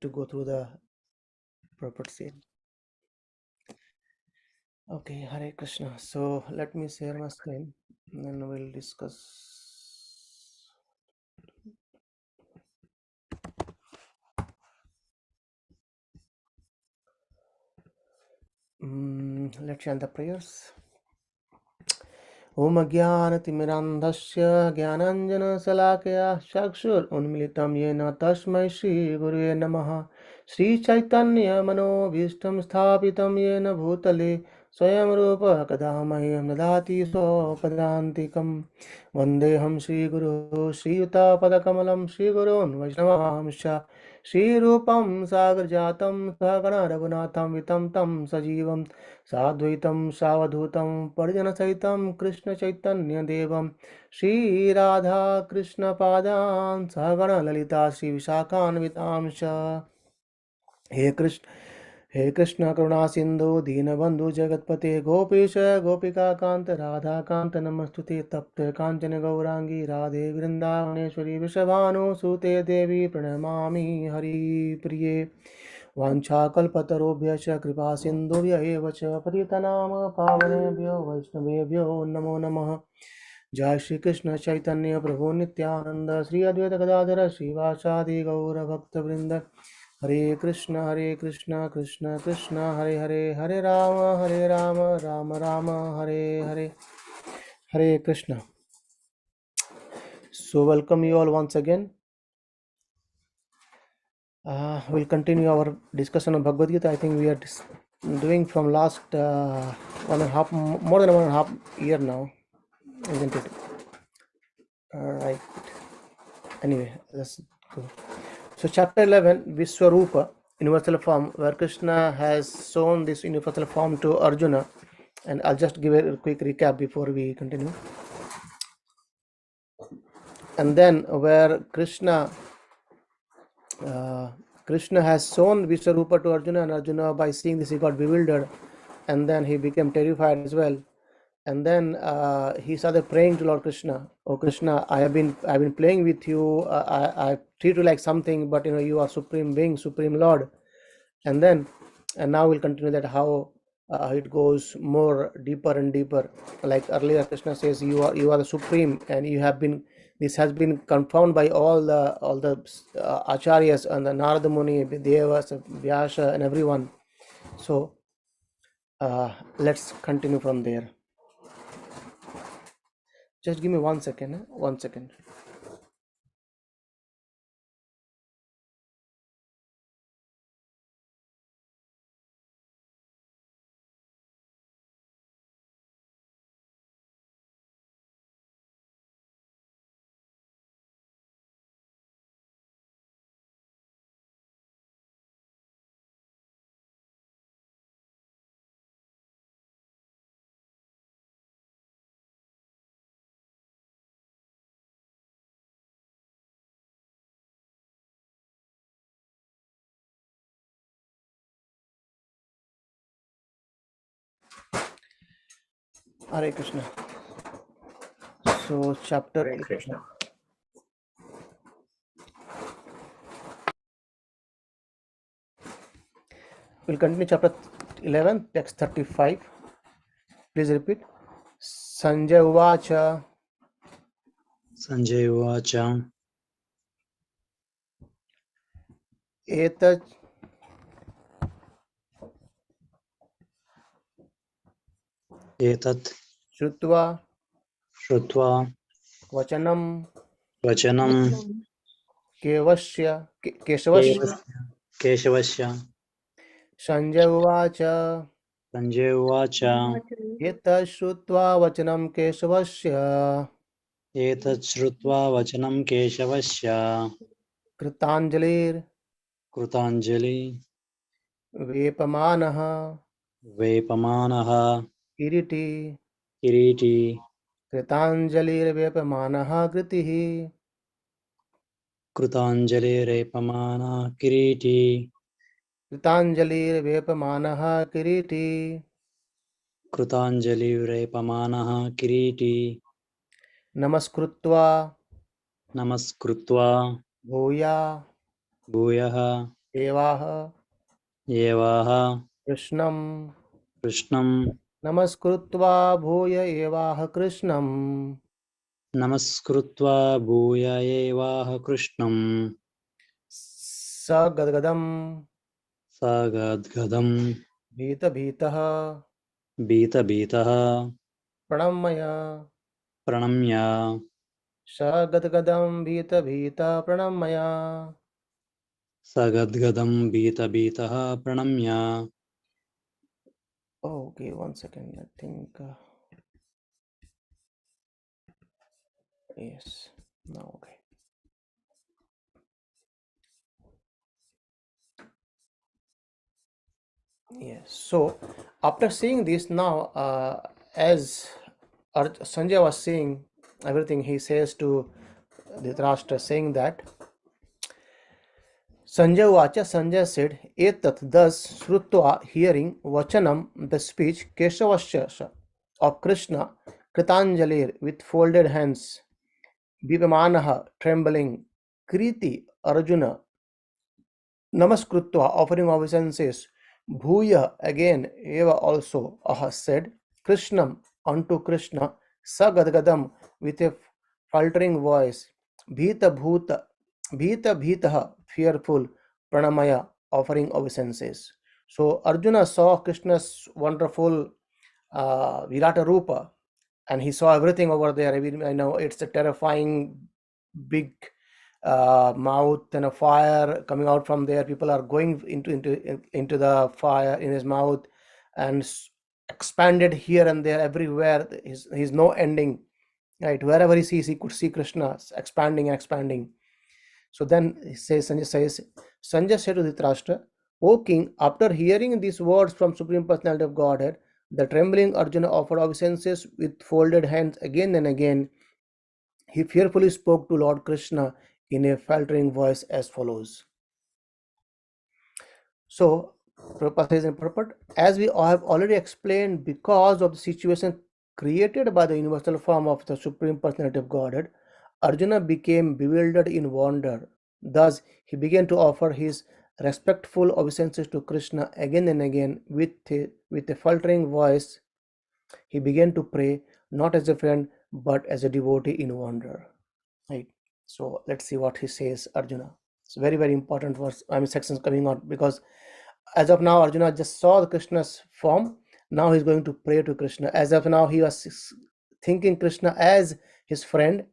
to go through the proper scene. Okay, Hare Krishna. So let me share my screen and then we'll discuss. Let's chant the prayers. Om Jnanatimirandhasya Jnananjana-salakaya Chakshur-unmilitam Yena Tasmai Shri-Gurave Namaha. Shri Chaitanya Manobhishtam Sthapitam Yena Bhutale Swayam Rupa Kadamahyam Dadati Sopadantikam Vandeham Shri Guru Shri Yuta Padakamalam Shri Gurun Vaishnavamsha Shri Rupam Sagar Jatam Sagana Raghunatham Vitam Tam Sajivam साद्वैतं सावधूतं परिजनसहितं कृष्णचैतन्यदेवं श्रीराधाकृष्णपादान् सहगणललिता श्रीविशाखान्वितांश्च हे कृष्ण करुणा सिंधु दीनबंधु जगतपते गोपीश गोपिकाकांत राधाकांत नमस्तुते तप्त कांचन गौरांगी राधे वृंदावनेश्वरी वृषभानुसुते देवी प्रणमामि हरिप्रिये वाञ्छाकल्पतरुभ्यश्च कृपा सिन्धुभ्य एव च पतितनाम पावनेभ्यो वैष्णवेभ्यो नमो नमः। जय श्री कृष्ण चैतन्य प्रभु नित्यानंद श्री अद्वैत गदाधर श्रीवासादि गौर भक्तवृंद हरे Krishna Krishna Krishna Hare Hare Hare Ram Ram Ram Hare Hare Hare Krishna. So welcome you all once again. We'll continue our discussion on Bhagavad Gita. I think we are doing from last 1.5, more than 1.5 year now, isn't it? Right. Anyway, let's go. So chapter 11, Vishwarupa, universal form, where Krishna has shown this universal form to Arjuna. And I'll just give a quick recap before we continue. And then where Krishna has shown Vishwarupa to Arjuna, and Arjuna, by seeing this, he got bewildered, and then he became terrified as well. And then he started praying to Lord Krishna. Oh Krishna, I've been playing with you. I treat you like something, but you are supreme being, supreme Lord. And now we'll continue that how it goes more deeper and deeper. Like earlier, Krishna says, you are the supreme, and you have been. This has been confirmed by all the acharyas and the Narada Muni, Devas, Vyasa, and everyone. So let's continue from there. Just give me 1 second. 1 second. Hare Krishna. So chapter Hare Krishna. We'll continue chapter 11, text 35. Please repeat. Sanjay Uvacha. Sanjay Uvacha. Etat Etat Shrutva Shrutva Vachanam Vachanam Keshavasya. Keshavasya. Sanjay Uvacha. Sanjay Uvacha. Etat Shrutva Vachanam Keshavasya. Etat Shrutva Vachanam Keshavasya. Kritanjalir Krutanjali Vepamanaha Vepamanaha Kiriti. Kiriti Kritanjalir Vepamanaha Kritihi. Krutanjali Repamana Kiriti Kritanjalir Vepamanaha Kiriti. Krutanjali Repamanaha Kiriti Namaskrutva Namaskrutva Bhuya Bhuyaha एवाह एवाह कृष्णं कृष्णं नमस्कृत्वा भूय एवाह कृष्णं नमस्कृत्वा भूय एवाह कृष्णं स गद्गदं स गद्गदं भीतभीतः भीतभीतः प्रणम्य प्रणम्य स गद्गदं भीतभीतः प्रणम्य. स गद्गदं भीतभीतः प्रणम्य. Oh, okay, 1 second. I think yes. Now, okay. Yes. So after seeing this, now as Sanjay was saying everything, he says to Dhritarashtra, saying that Sanjay Vacha. Sanjay said, Etat, thus Shrutva, hearing Vachanam, the speech, Keshavasya of Krishna, Kritanjalir, with folded hands, Vipamanaha, trembling, Kriti, Arjuna, Namaskritva, offering obeisances, Bhuya, again, Eva also, Aha said, Krishnam, unto Krishna, Sagadgadam, with a faltering voice, Bhita Bhuta, Bhita Bhitaha, fearful, Pranamaya, offering obeisances. So Arjuna saw Krishna's wonderful Virata Rupa, and he saw everything over there. I know it's a terrifying big mouth and a fire coming out from there. People are going into the fire in his mouth, and expanded here and there everywhere. He's no ending, right? Wherever he sees, he could see Krishna expanding and expanding. So then Sanjay said to Dhritarashtra, O king, after hearing these words from Supreme Personality of Godhead, the trembling Arjuna offered obeisances with folded hands again and again. He fearfully spoke to Lord Krishna in a faltering voice as follows. So, Prabhupada says in purport, as we have already explained, because of the situation created by the universal form of the Supreme Personality of Godhead, Arjuna became bewildered in wonder. Thus, he began to offer his respectful obeisances to Krishna again and again with a faltering voice. He began to pray not as a friend but as a devotee in wonder. Right. So let's see what he says, Arjuna. It's very, very important verse. I mean, sections coming out, because as of now, Arjuna just saw the Krishna's form. Now he's going to pray to Krishna. As of now, he was thinking Krishna as his friend.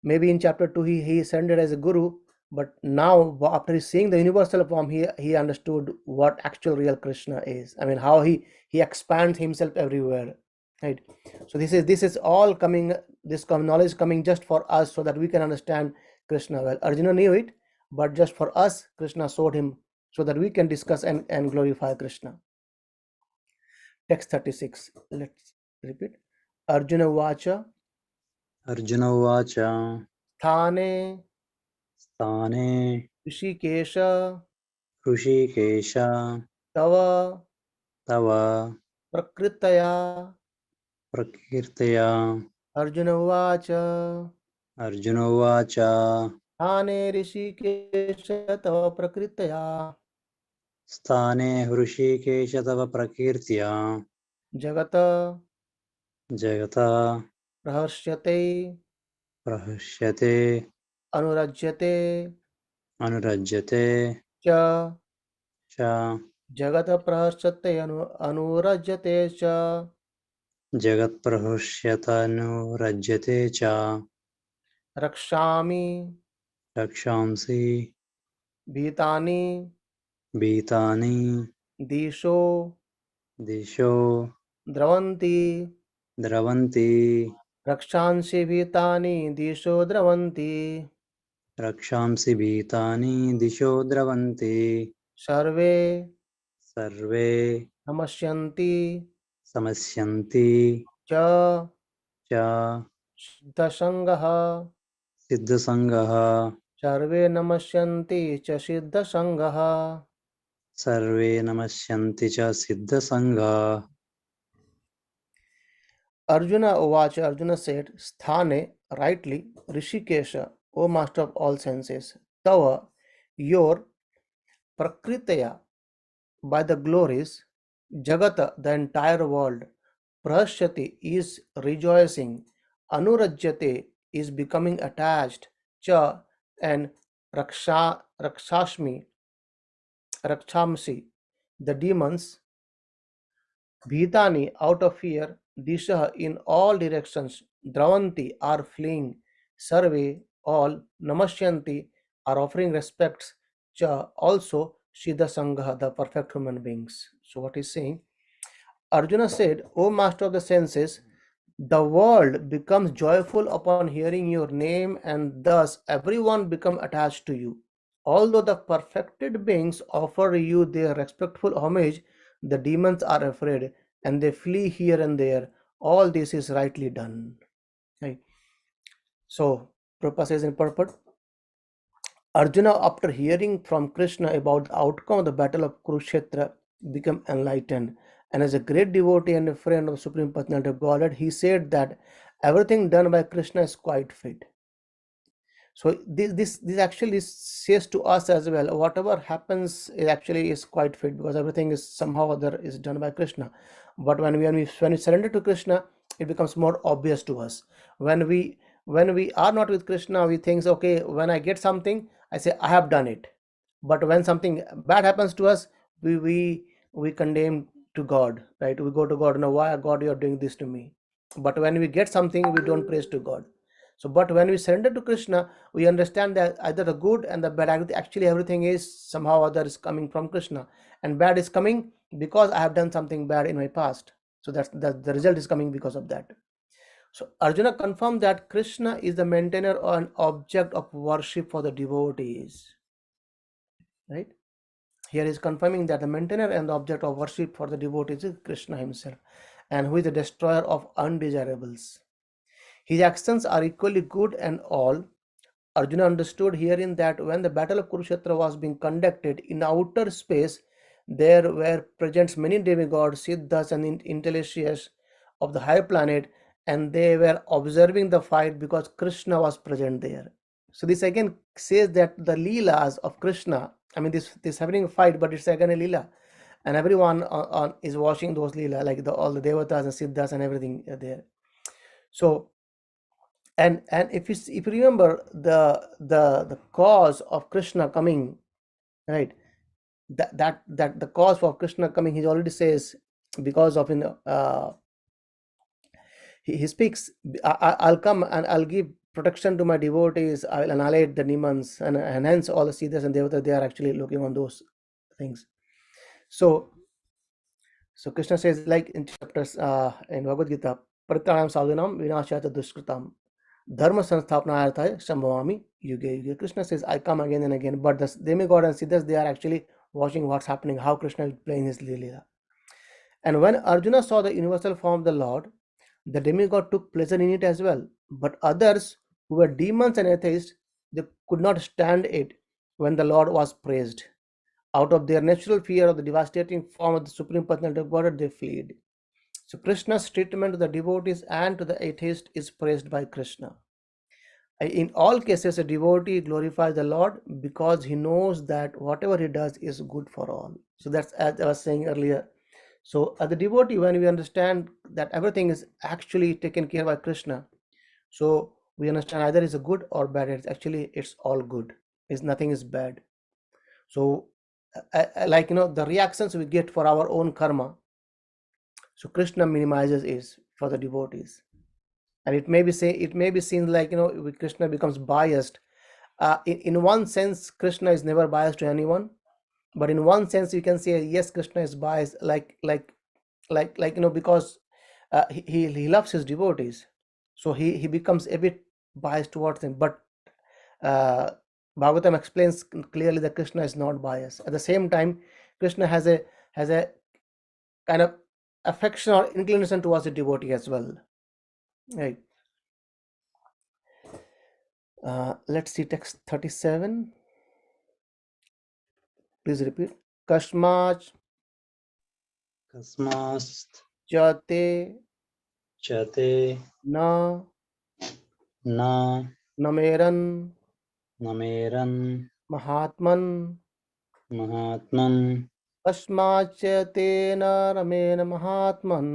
Maybe in chapter 2, he ascended as a guru, but now after seeing the universal form, he understood what actual real Krishna is. I mean, how he expands himself everywhere. Right. So this is all coming, this knowledge coming just for us, so that we can understand Krishna well. Arjuna knew it, but just for us, Krishna showed him, so that we can discuss and glorify Krishna. Text 36. Let's repeat. Arjuna Vacha Arjun उवाच Thane स्थाने Rishikesha Rishikesh Tava तव Prakritaya. प्रकीर्तया. Arjuna Vacha Arjun उवाच Thane Rishikesha Tava Prakritaya स्थाने ऋषिकेश तव प्रकीर्त्या Jagata जगता Praharsyate प्रहस्यते Anurajyate अनुरज्यते Cha च Jagata Praharsyate Anurajyate Cha जगत्प्रहृष्यतनुरज्यते च Rakshami रक्षांसि Bhitani भीतानि Disho दिशो Dravanti द्रवन्ति Rakshansi Bhitani Disho Dravanti रक्षांसि भीतानि दिशो द्रवन्ति Sarve सर्वे Namasyanti समस्यन्ति Cha च Siddhasangaha सिद्धसङ्गः Sarve Namasyanti Cha Siddhasangaha. सर्वे नमस्यन्ति च सिद्धसङ्गः. Arjuna Uvacha, Arjuna said, Sthane, rightly, Rishikesha, O master of all senses, Tava, your Prakritaya, by the glories, Jagata, the entire world, Prashyati is rejoicing, Anurajyate is becoming attached, Cha and Rakshamsi, the demons, Bhitani, out of fear, Disha in all directions, Dravanti are fleeing, Sarve, all, Namashyanti are offering respects, Cha also Siddha Sangha, the perfect human beings. So what is saying? Arjuna said, O master of the senses, the world becomes joyful upon hearing your name, and thus everyone become attached to you. Although the perfected beings offer you their respectful homage, the demons are afraid and they flee here and there. All this is rightly done. Right. So, Prabhupada says in purport, Arjuna, after hearing from Krishna about the outcome of the battle of Kurukshetra, became enlightened. And as a great devotee and a friend of the Supreme Personality of Godhead, he said that everything done by Krishna is quite fit. So this actually says to us as well, whatever happens is actually is quite fit, because everything is somehow or other is done by Krishna. But when we surrender to Krishna, it becomes more obvious to us. When we are not with Krishna, we think, okay, when I get something, I say I have done it. But when something bad happens to us, we condemn to God, right? We go to God, no, why God you are doing this to me? But when we get something, we don't praise to God. So, but when we surrender to Krishna, we understand that either the good and the bad, actually everything is somehow or other is coming from Krishna, and bad is coming because I have done something bad in my past. So that's the result is coming because of that. So Arjuna confirmed that Krishna is the maintainer or an object of worship for the devotees. Right? Here is confirming that the maintainer and the object of worship for the devotees is Krishna himself, and who is the destroyer of undesirables. His actions are equally good and all. Arjuna understood herein that when the battle of Kurukshetra was being conducted in outer space, there were present many demigods, siddhas, and intellectuals of the higher planet, and they were observing the fight because Krishna was present there. So this again says that the leelas of Krishna, I mean this happening fight, but it's again a leela, and everyone is watching those leela, like all the devatas and siddhas and everything there. So and if you remember the cause of Krishna coming, right, that the cause for Krishna coming, he already says, because of he speaks, I'll come and I'll give protection to my devotees, I will annihilate the demons, and hence all the siddhas and devatas, they are actually looking on those things. So Krishna says, like in chapters in Bhagavad Gita, Paritranam sadhunam vinashayata dushkritam dharma sansthapanayarthaya shambhavami yuge yuge. Krishna says, I come again and again, but the demigod and siddhas, they are actually watching what's happening, how Krishna is playing his Leela. And when Arjuna saw the universal form of the Lord, the demigod took pleasure in it as well. But others, who were demons and atheists, they could not stand it when the Lord was praised. Out of their natural fear of the devastating form of the Supreme Personality of Godhead, they fled. So Krishna's treatment to the devotees and to the atheist is praised by Krishna. In all cases, a devotee glorifies the Lord because he knows that whatever he does is good for all. So that's, as I was saying earlier. So as a devotee, when we understand that everything is actually taken care by Krishna, so we understand either it's a good or bad. It's all good. It's nothing is bad. So like the reactions we get for our own karma, so Krishna minimizes it for the devotees. And it may be seen like Krishna becomes biased. In one sense, Krishna is never biased to anyone, but in one sense you can say yes, Krishna is biased, because he loves his devotees, so he becomes a bit biased towards them. But uh, Bhagavatam explains clearly that Krishna is not biased. At the same time, Krishna has a kind of affection or inclination towards the devotee as well, right? Let's see text 37. Please repeat. Kashmach Kasmast jate chate na na nameran nameran mahatman महात्मन् कस्माच्च तेन रमेण महात्मन्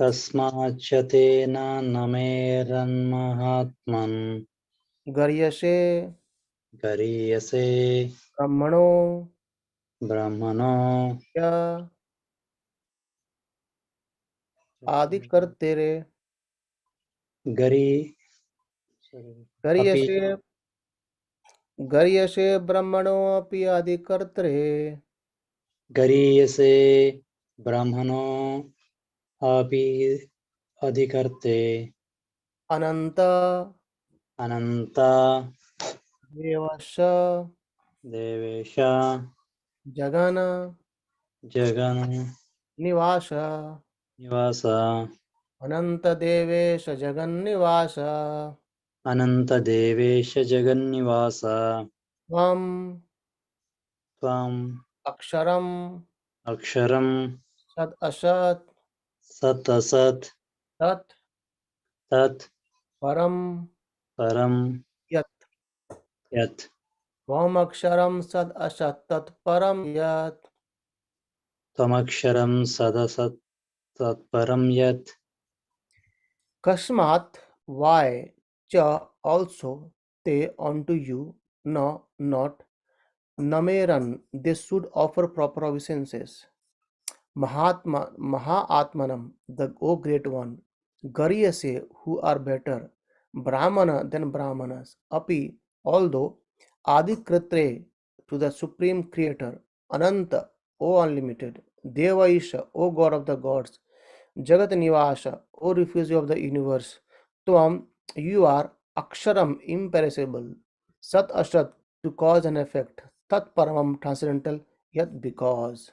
कस्माच्च तेन न मेरन्महात्मन् गर्यसे गरीयसे ब्रह्मणो ब्रह्मणो य आदिकर्तेरे गरी अपि गर्यसे गर्यसे ब्रह्मणोऽपि आदिकर्त्रे गरीयसे ब्रह्मणो अपि अधिकर्ते अनन्त अनन्त देवस्य देवेश जगन जगन् निवास निवास अनन्तदेवेश जगन्निवास अनन्तदेवेश जगन्निवास त्वम् त्वम् अक्षरम् अक्षरं सत् असत् सत् असत् तत् तत् परम् परं यत् यत् त्वमक्षरं सत् असत् तत् परं यत् त्वमक्षरं सदसत् तत्परं यत् कस्मात् why च also they unto you no not nameran they should offer proper obeisances Mahatmanam, the O Great One, Garyase, who are better, Brahmana than Brahmanas, Api, although, Adikratre, to the Supreme Creator, Ananta, O Unlimited, Devaisha, O God of the Gods, Jagat Nivasa, O Refugee of the Universe, Tvam, you are Aksharam, imperishable, Sat Asat, to cause and effect, Tat Paramam, transcendental, yet because.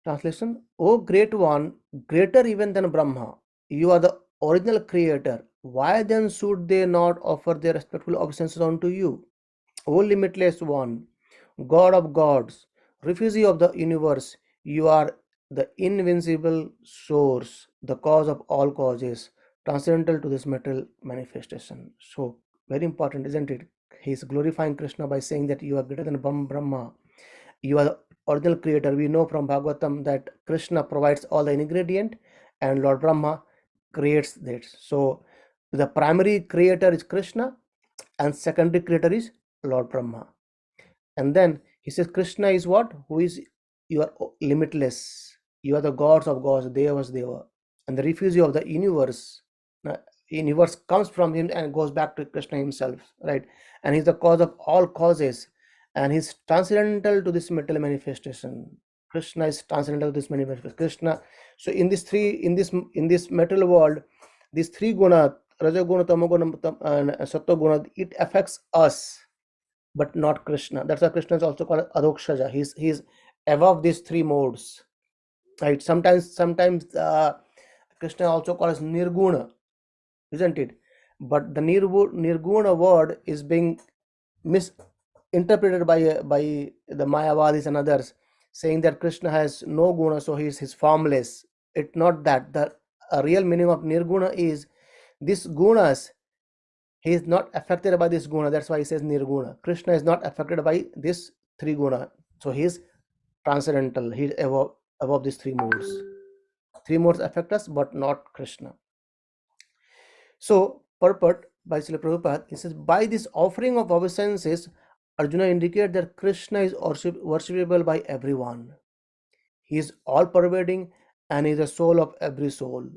Translation: O Great One, greater even than Brahma, you are the original creator. Why then should they not offer their respectful obeisances unto you? O limitless One, God of gods, refugee of the universe, you are the invincible source, the cause of all causes, transcendental to this material manifestation. So, very important, isn't it? He is glorifying Krishna by saying that you are greater than Brahma. You are the original creator. We know from Bhagavatam that Krishna provides all the ingredient and Lord Brahma creates this. So the primary creator is Krishna and secondary creator is Lord Brahma. And then he says Krishna is what? Who is, you are limitless. You are the gods of gods, Devas Deva. And the refugee of the universe. Universe comes from him and goes back to Krishna himself, right? And he's the cause of all causes, and he's transcendental to this material manifestation. Krishna is transcendental to this manifestation. Krishna. So in this material world, these three guna, rajaguna, tamaguna, and sattva, it affects us, but not Krishna. That's why Krishna is also called Adokshaja. He's above these three modes, right? Sometimes Krishna also called as Nirguna, isn't it? But the Nirguna word is being misinterpreted by the Mayavadis and others, saying that Krishna has no guna, so he's formless. It's not that. The real meaning of Nirguna is these gunas. He is not affected by this guna. That's why he says Nirguna. Krishna is not affected by this three guna, so he is transcendental. He's above these three modes. Three modes affect us, but not Krishna. So, purport by Srila Prabhupada, he says, by this offering of obeisances, Arjuna indicates that Krishna is worshipable by everyone. He is all pervading and is the soul of every soul.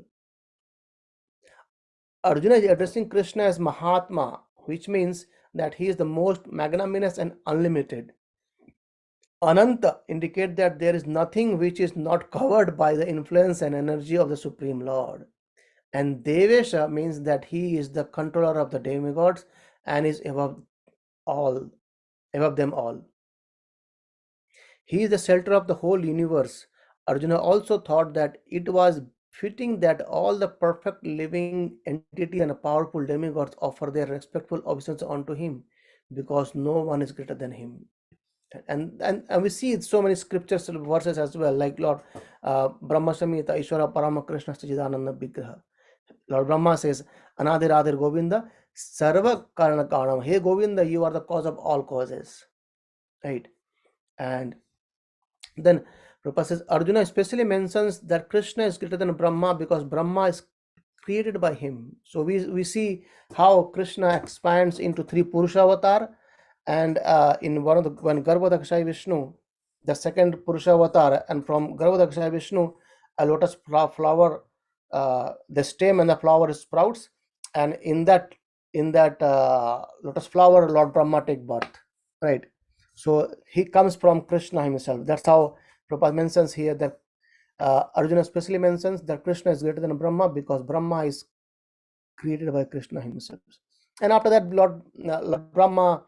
Arjuna is addressing Krishna as Mahatma, which means that he is the most magnanimous and unlimited. Ananta indicates that there is nothing which is not covered by the influence and energy of the Supreme Lord. And Devesha means that he is the controller of the demigods and is above them all. He is the center of the whole universe. Arjuna also thought that it was fitting that all the perfect living entities and powerful demigods offer their respectful obeisance unto him, because no one is greater than him. And we see so many scriptures verses as well, like Lord Brahma Samhita Ishvara Parama Krishna Sachidananda Vigraha. Lord Brahma says, Anadir Adir Govinda Sarva Karana Karanam. Hey Govinda, you are the cause of all causes. Right? And then Prabhupada says Arjuna especially mentions that Krishna is greater than Brahma because Brahma is created by him. So we see how Krishna expands into three Purusha avatar, and in when Garbhodakshai Vishnu, the second Purusha avatar, and from Garbhodakshai Vishnu, a lotus flower, the stem and the flower sprouts, and in that lotus flower, Lord Brahma take birth, right? So he comes from Krishna himself. That's how Prabhupada mentions here that Arjuna especially mentions that Krishna is greater than Brahma because Brahma is created by Krishna himself. And after that, Lord Brahma,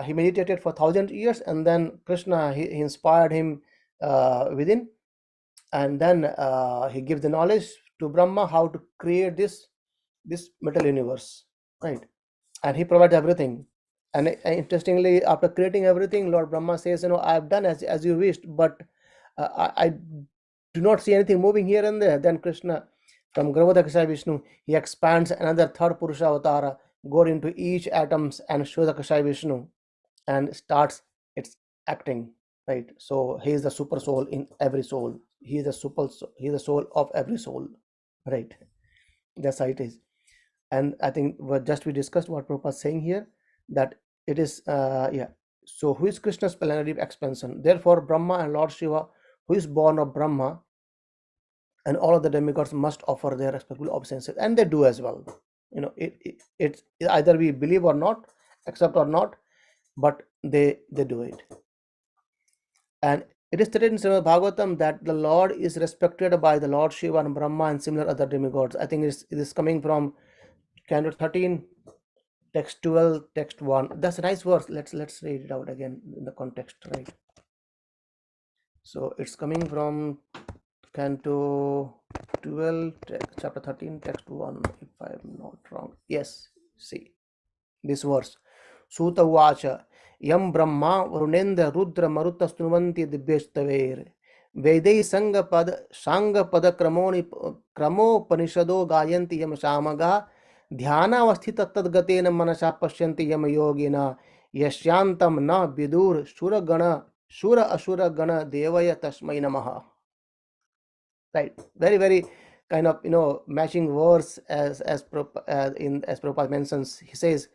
he meditated for 1,000 years, and then Krishna, he inspired him within, and then he gives the knowledge to Brahma how to create this metal universe, right? And he provides everything. And interestingly, after creating everything, Lord Brahma says, I have done as you wished, but I do not see anything moving here and there. Then Krishna, from Garbhodakshai Vishnu, he expands another third Purusha avatara, go into each atoms and Shodakshai Vishnu, and starts its acting, right? So he is the super soul in every soul. He is the he is the soul of every soul, right? That's how it is. And I think we discussed what Prabhupada is saying here, that it is so who is Krishna's plenary expansion? Therefore Brahma and Lord Shiva, who is born of Brahma, and all of the demigods must offer their respectful obeisances, and they do as well. It's either we believe or not, accept or not, but they do it. And it is stated in Srimad Bhagavatam that the Lord is respected by the Lord Shiva and Brahma and similar other demigods. I think it is coming from Canto 13, text 12, text 1. That's a nice verse. Let's read it out again in the context, right? So it's coming from Canto 12, chapter 13, text 1, if I'm not wrong. Yes, see this verse. Suta Vacha Yam Brahma Varunendra Rudra Maruta Stunuvanti Dibyestaver Vedai Sanga Pada Kramo Panishado Gayanti Yam Shamaga Dhyanavasthita Tadgatena Manasa Pashyanti Yam Yogina Yashyantam Na Bidur Shura Ashura Gana Devaya Tasmai Namaha. Right, very kind of matching verse as Prabhupada mentions. He says,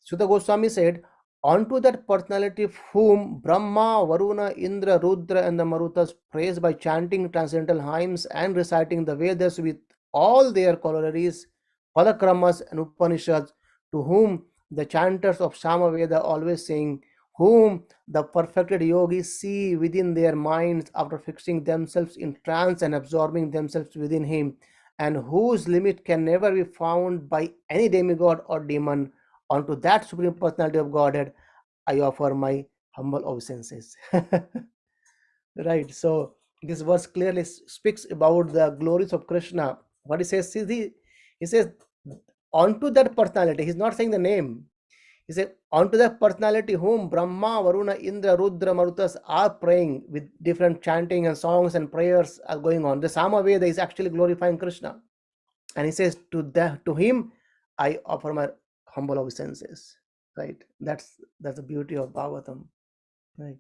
Sutta Goswami said, unto that personality whom Brahma, Varuna, Indra, Rudra and the Marutas praise by chanting transcendental hymns and reciting the Vedas with all their corollaries, Padakramas and Upanishads, to whom the chanters of Samaveda always sing, whom the perfected yogis see within their minds after fixing themselves in trance and absorbing themselves within him, and whose limit can never be found by any demigod or demon, unto that Supreme Personality of Godhead I offer my humble obeisances. Right. So this verse clearly speaks about the glories of Krishna. What he says, he says, unto that personality. He's not saying the name. He said, unto that personality whom Brahma, Varuna, Indra, Rudra, Marutas are praying with different chanting and songs and prayers are going on. The Samaveda is actually glorifying Krishna. And he says, to him, I offer my humble obeisances. Right. That's the beauty of Bhagavatam. Right.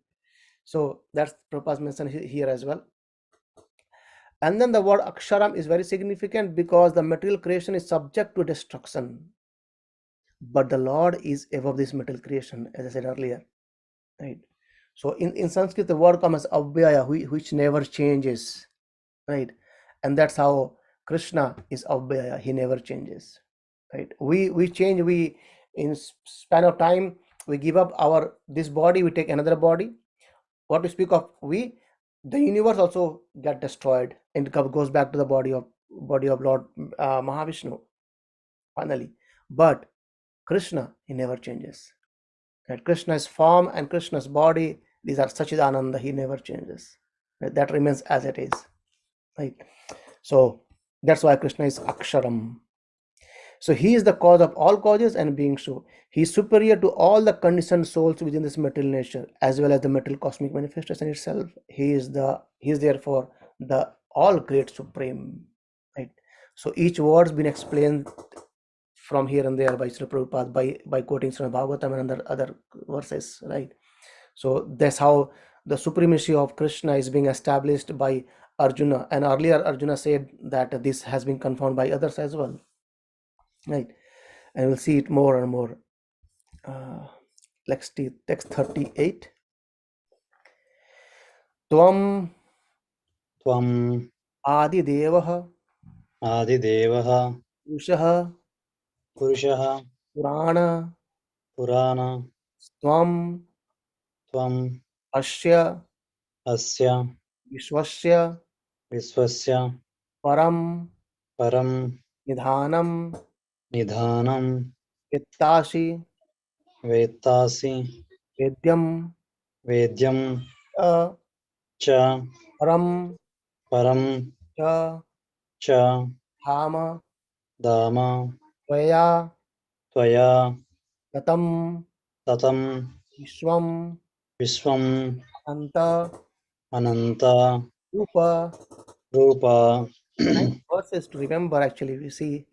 So that's Prabhupada mentioned here as well. And then the word Aksharam is very significant because the material creation is subject to destruction. But the Lord is above this material creation, as I said earlier. Right. So in Sanskrit, the word comes as Avyaya, which never changes. Right. And that's how Krishna is Avyaya. He never changes. Right. We change. We in span of time we give up this body. We take another body. What we speak of the universe also get destroyed and goes back to the body of Lord Mahavishnu finally. But Krishna, he never changes. Right? Krishna's form and Krishna's body, these are Sachidananda. He never changes. Right? That remains as it is. Right. So that's why Krishna is Aksharam. So he is the cause of all causes and being so. He is superior to all the conditioned souls within this material nature, as well as the material cosmic manifestation itself. He is therefore the all great supreme. Right. So each word's been explained from here and there by Srila Prabhupada by quoting Srimad Bhagavatam and other verses, right? So that's how the supremacy of Krishna is being established by Arjuna. And earlier Arjuna said that this has been confirmed by others as well, right? And we'll see it more and more. Let's see text 38. Tvam Tvam Adidevah Adidevah Purushah Purushah Purana Purana Tvam Tvam Asya Asya Vishwasya Viswasya Param Param Nidhanam Nidhanam Vittashi Vetasi Vedyam Vedyam Cha Cha Param Param Cha Cha Dhama Dama Tvaya Tvaya Tatam Tatam Vishwam Vishwam Anta Ananta Rupa. Rupa Nice verses to remember actually. We see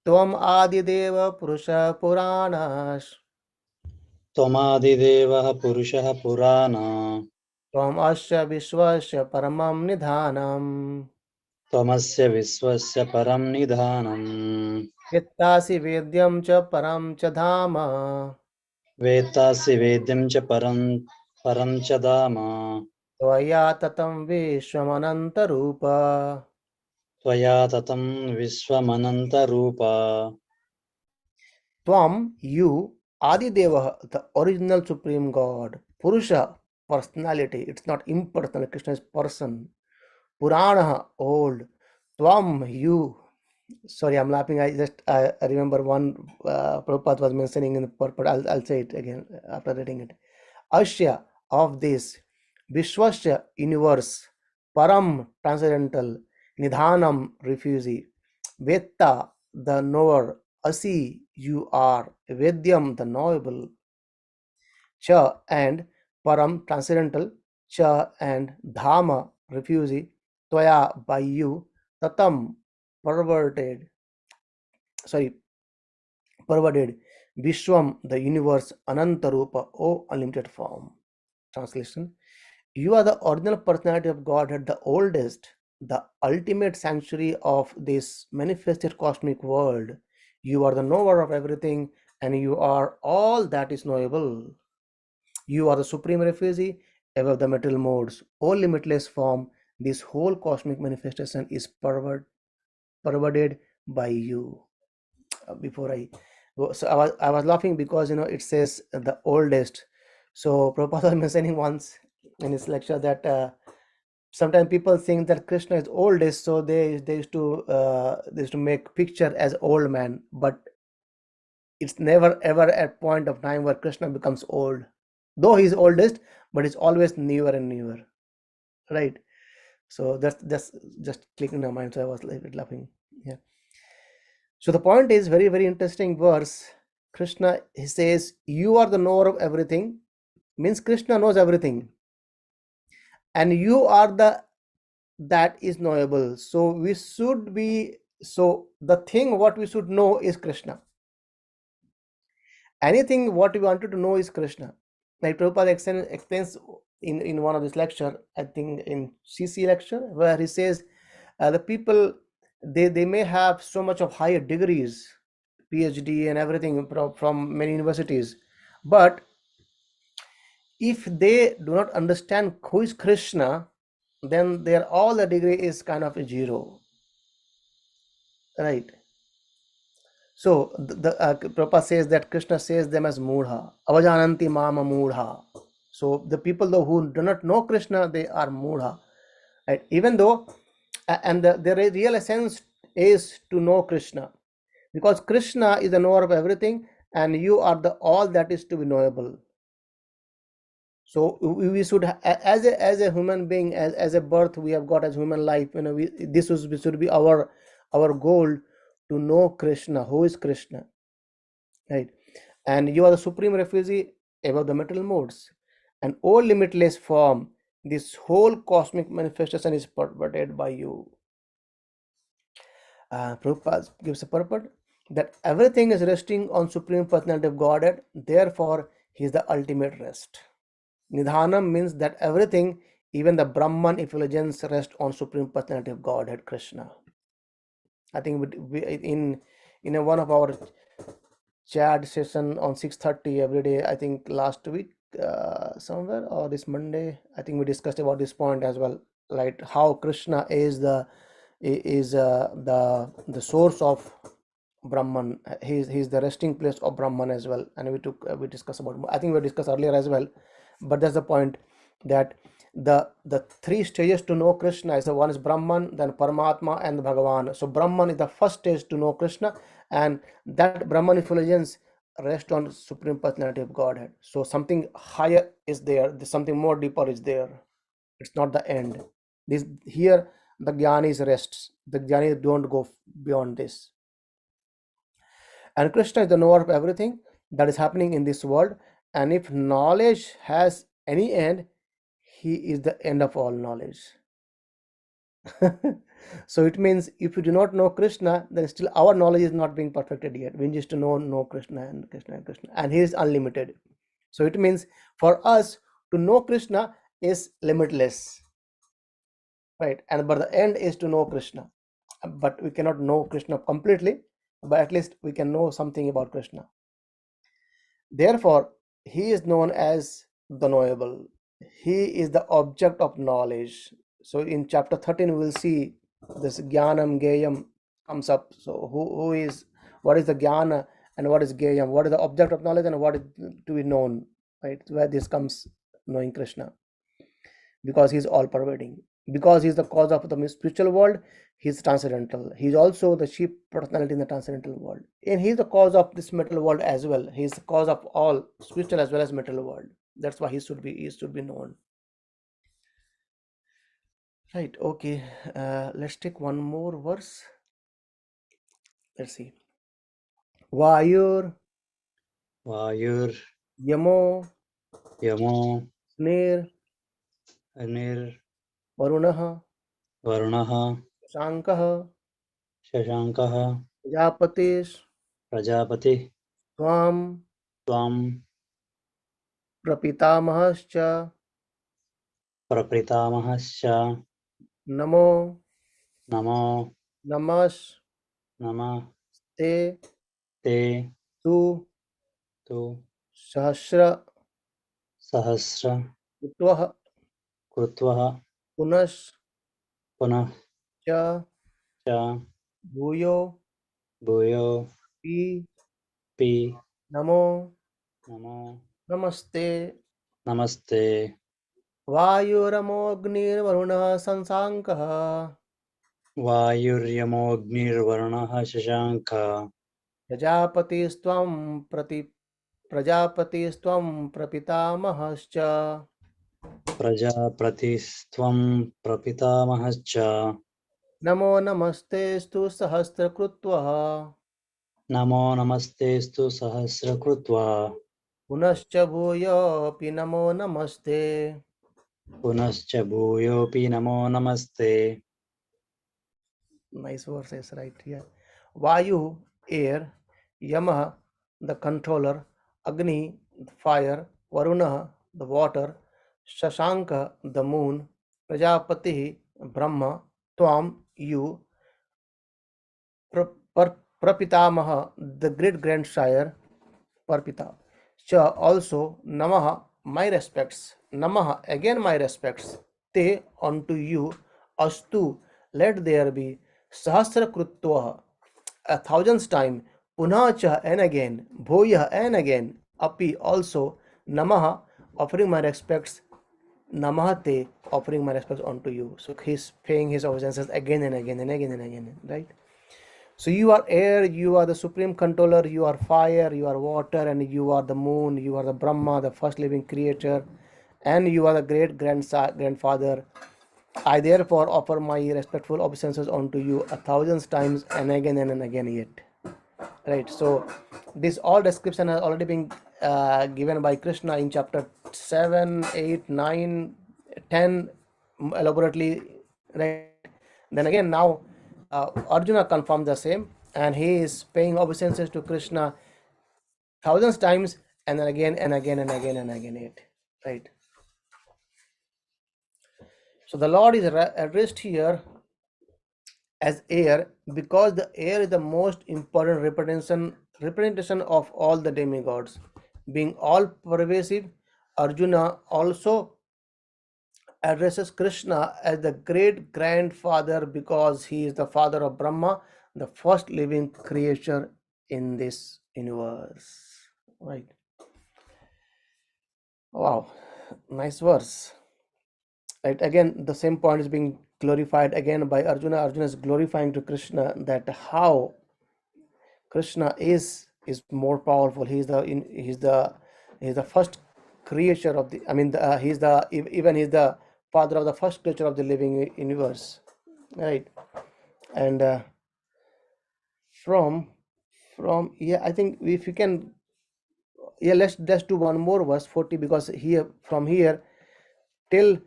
Tvam Adideva Purusha Puranas Tvamadidevah Purushah Purana Tvam Asya Vishwasya Paramam Nidhanam Tvamasya Viswasya Param Nidhanam Vittasi Vedyam Cha Param Cha Dhama Vetasi Vedyam Cha Param Cha Dama Tvaya Tatam Vishwamananta Rupa. Tvaya Tatam Vishwamananta Rupa Tvam, you, Adideva, the original supreme God. Purusha, personality. It's not impersonal. Krishna is person. Purana, old. Tvam, you. Sorry, I'm laughing. I remember one Prabhupada was mentioning in the purport. I'll say it again after reading it. Asya, of this. Vishwasya, universe. Param, transcendental. Nidhanam, refugee. Vetta, the knower. Asi, you are. Vedyam, the knowable. Cha, and Param, transcendental. Cha, and Dhama, refugee. Tvaya, by you. Tatam, perverted. Sorry, pervaded. Vishwam, the universe. Anantarupa, O unlimited form. Translation. You are the original personality of Godhead, the oldest, the ultimate sanctuary of this manifested cosmic world. You are the knower of everything, and you are all that is knowable. You are the supreme refugee above the material modes. O limitless form, this whole cosmic manifestation is pervaded by you. Before I go, so I was laughing because it says the oldest. So Prabhupada was mentioning once in his lecture that sometimes people think that Krishna is oldest, so they used to make picture as old man, but it's never ever a point of time where Krishna becomes old, though he's oldest, but it's always newer and newer, right? So that's just clicking in my mind, so I was like laughing. Yeah. So the point is very, very interesting verse. Krishna, he says, you are the knower of everything, means Krishna knows everything, and you are the that is knowable. So we should be, so the thing what we should know is Krishna. Anything what we wanted to know is Krishna. Like Prabhupada explains in one of his lecture, I think in CC lecture, where he says the people, they may have so much of higher degrees, PhD and everything from many universities, but if they do not understand who is Krishna, then their all the degree is kind of a zero, right? So the Prabhupada says that Krishna says them as Mudha, Avajananti Mama Mudha. So the people though who do not know Krishna, they are Mudha, right? Even though, and the real essence is to know Krishna, because Krishna is the knower of everything, and you are the all that is to be knowable. So we should, as a human being, as a birth we have got as human life, this should be our goal, to know Krishna, who is Krishna, right? And you are the supreme refugee above the material modes, and all limitless form, this whole cosmic manifestation is perverted by you. Prabhupada gives a purport. that everything is resting on Supreme Personality of Godhead, therefore he is the ultimate rest. Nidhanam means that everything, even the Brahman effulgence, rests on Supreme Personality of Godhead, Krishna. I think in one of our chat session on 6:30 every day, I think last week somewhere, or this Monday, I think we discussed about this point as well, right? How Krishna is the source of Brahman. He's the resting place of Brahman as well, and we discussed about, I think we discussed earlier as well, but that's the point, that the three stages to know Krishna is, one is Brahman, then Paramatma, and Bhagavan. So Brahman is the first stage to know Krishna, and that Brahman effulgence rests on Supreme Personality of Godhead. So something higher is there, something more deeper is there. It's not the end. This here the Jnanis rests. The Jnanis don't go beyond this. And Krishna is the knower of everything that is happening in this world. And if knowledge has any end, he is the end of all knowledge. So it means if you do not know Krishna, then still our knowledge is not being perfected yet. We just know Krishna and Krishna and Krishna, and he is unlimited. So it means for us to know Krishna is limitless, right? And but the end is to know Krishna. But we cannot know Krishna completely, but at least we can know something about Krishna. Therefore, he is known as the knowable. He is the object of knowledge. So in chapter 13, we will see this Jnanam Geyam comes up. So what is the Jnana and what is Geyam? What is the object of knowledge and what is to be known? Right? Where this comes, knowing Krishna. Because he is all pervading. Because he is the cause of the spiritual world, he is transcendental. He is also the chief personality in the transcendental world. And he is the cause of this material world as well. He is the cause of all spiritual as well as material world. That's why he should be known. Right, okay. Let's take one more verse. Let's see. Vayur, Vayur, Yamo, Yamo, Snir, Anir, Varunaha, Varunaha, Shankah, Shashankaha, Prajapatis, Prajapati, Tvam, Tvam, Prapitamahascha, Prapritamahasya, Namo, Namo, Namas, Nama, Te, Te, Tu, Tu, Sahasra, Sahasra, Utvaha, Krutvaha, Punas, Punah, Cha, Cha, Bhuyo, Bhuyo, Pi, Pi, Namo, Namo, Namaste, Namaste, Vayuramognivarunah Sansankah, Vayuryamogniर्varunah Shashanka, Prajapatistvam Prajapatistvam Prapitamahascha, Prajapratisthvam Prapitamahascha, Namo Namastestu Sahasrakrutvah, Namo Namastestu Sahasrakrutva, Punascha Bhuyopi Namo Namaste. Punascha Bhuyopi Namo Namaste. Nice verses right here. Vayu, air, Yamaha, the controller, Agni, the fire, Varuna, the water, Shashanka, the moon, Prajapati, Brahma, Tvam, you, Prapitamaha, the great grandsire, Parpita. Cha, also, Namaha, my respects. Namaha, again my respects. Te, unto you. Astu, let there be. Sahasra Krutva, a thousandth time. Punacha, and again. Bhoya, and again. Api, also. Namaha, offering my respects. Namahate, offering my respects unto you. So he's paying his obeisances again and again and again and again, right? So you are air, you are the supreme controller, you are fire, you are water, and you are the moon, you are the Brahma, the first living creator, and you are the great grandfather. I therefore offer my respectful obeisances unto you a thousand times and again yet. Right. So this all description has already been given by Krishna in chapter 7, 8, 9, 10 elaborately. Right. Then again now Arjuna confirms the same. and he is paying obeisances to Krishna thousands times, and then again and again and again and again it, right? So the Lord is addressed here as air because the air is the most important representation of all the demigods. Being all pervasive, Arjuna also addresses Krishna as the great grandfather because he is the father of Brahma, the first living creature in this universe. Right. Wow. Nice verse. Right. Again, the same point is being glorified again by Arjuna. Arjuna is glorifying to Krishna that how Krishna is more powerful. He's the first creature of the. I mean, he's the even he's the father of the first creature of the living universe, right? And from yeah, I think if you can, yeah, let's just do one more verse 40, because here from here till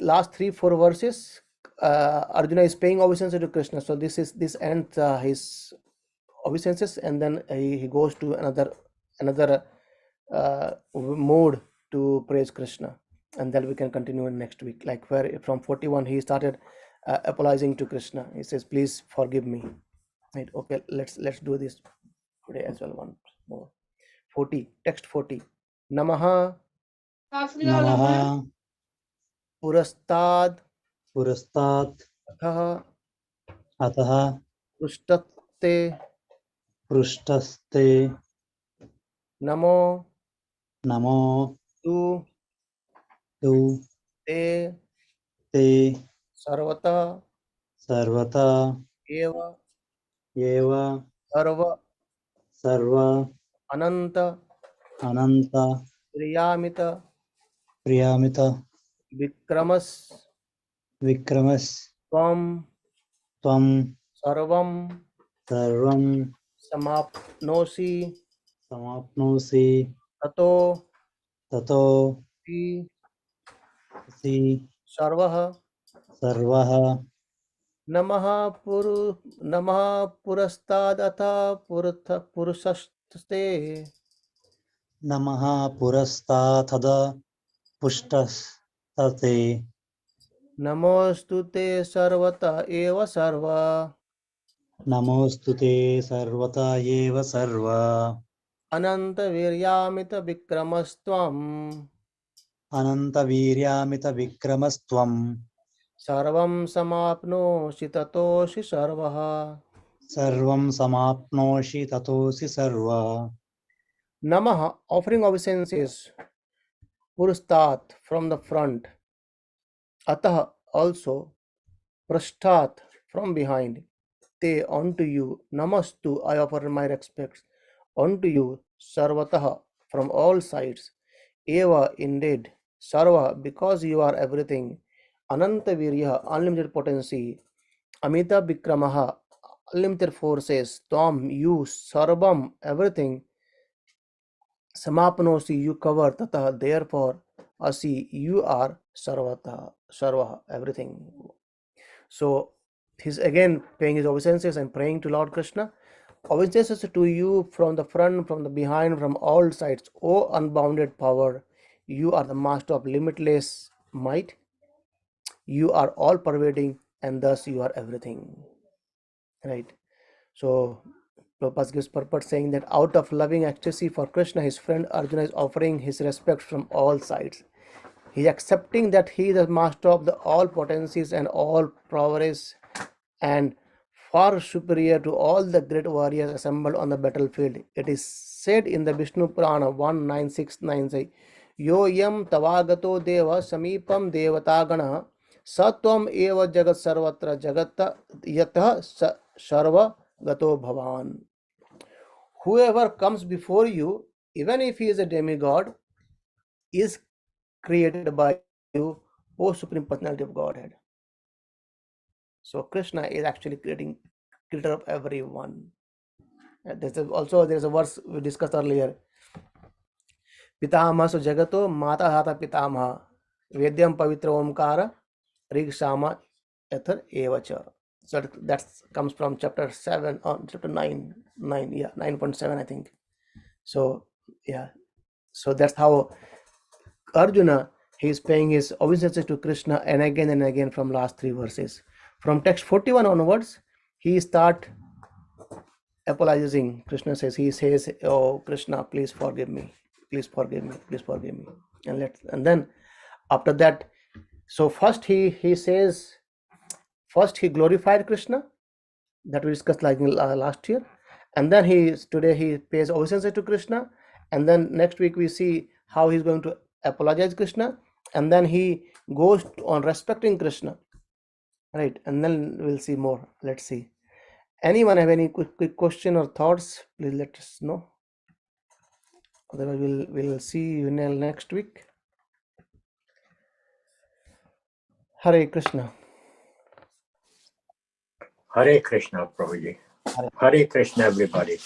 last 3-4 verses, Arjuna is paying obeisance to Krishna. So this ends his obeisances, and then he goes to another mode to praise Krishna, and then we can continue in next week. Like where from 41 he started apologizing to Krishna. He says, "Please forgive me." Right? Okay, let's do this today as well. One more. 40, text 40. Namaha नमः purastad पुरस्तात् अथः अतः पृष्ठते पृष्ठस्ते नमो नमो तु तु ते ते सर्वतः सर्वथा एव एव सर्व सर्व अनंत अनन्त प्रियामित प्रियामित विक्रमस् विक्रमस् त्वं त्वं सर्वं सर्वं समाप्नोषि समाप्नोषि ततो ततो हि सि सर्वः सर्वः नमः पुरु नमः पुरस्तादथ पुरुषस्ते नमः पुरस्ताथद पुष्टस्तते नमोऽस्तु ते सर्वत एव सर्व नमोऽस्तु ते सर्वता एव सर्व अनन्तवीर्यामित विक्रमस्त्वं अनन्तवीर्यामितविक्रमस्त्वं सर्वं समाप्नोषि ततोऽसि सर्वः. सर्वं समाप्नोषि ततोऽसि सर्व Namaha, offering obeisances, Purustat, from the front, Atah, also, Prashtat, from behind, Te, unto you, Namastu, I offer my respects, unto you, Sarvatah, from all sides, Eva, indeed, Sarva, because you are everything, Ananta Virya, unlimited potency, Amita Vikramaha, unlimited forces, Tom, you, Sarvam, everything, Samapnosi, you cover, Tata, therefore, Asi, you are Sarvata, Sarva, everything. So he's again paying his obeisances and praying to Lord Krishna. Obeisances to you from the front, from the behind, from all sides. O unbounded power, you are the master of limitless might. You are all pervading, and thus you are everything. Right? So Prabhupada gives purport saying that out of loving ecstasy for Krishna, his friend Arjuna is offering his respects from all sides. He is accepting that he is the master of the all potencies and all prowess, and far superior to all the great warriors assembled on the battlefield. It is said in the Vishnu Purana 1969 say, Yo yam tavagato deva samipam devatagana satvam eva jagat sarvatra jagat yatah sarva gato bhavan. Whoever comes before you, even if he is a demigod, is created by you, O Supreme Personality of Godhead. So Krishna is actually creator of everyone. There's a verse we discussed earlier. Pitamaha jagato mata hata pitamaha vedyam pavitra omkara rigshama yathar evacha. So that comes from chapter 7 on chapter 9, 9.7, I think. So yeah, so that's how Arjuna, he is paying his obeisances to Krishna and again from last 3 verses. From text 41 onwards, he start apologizing. He says, "Oh Krishna, please forgive me, please forgive me, please forgive me." And then after that, so first he says, first he glorified Krishna, that we discussed like last year, and then today he pays obeisance to Krishna, and then next week we see how he's going to apologize Krishna, and then he goes on respecting Krishna, right? And then we'll see more. Let's see. Anyone have any quick question or thoughts? Please let us know. Otherwise, we'll see you next week. Hare Krishna. Hare Krishna, Prabhuji. Hare Krishna, everybody.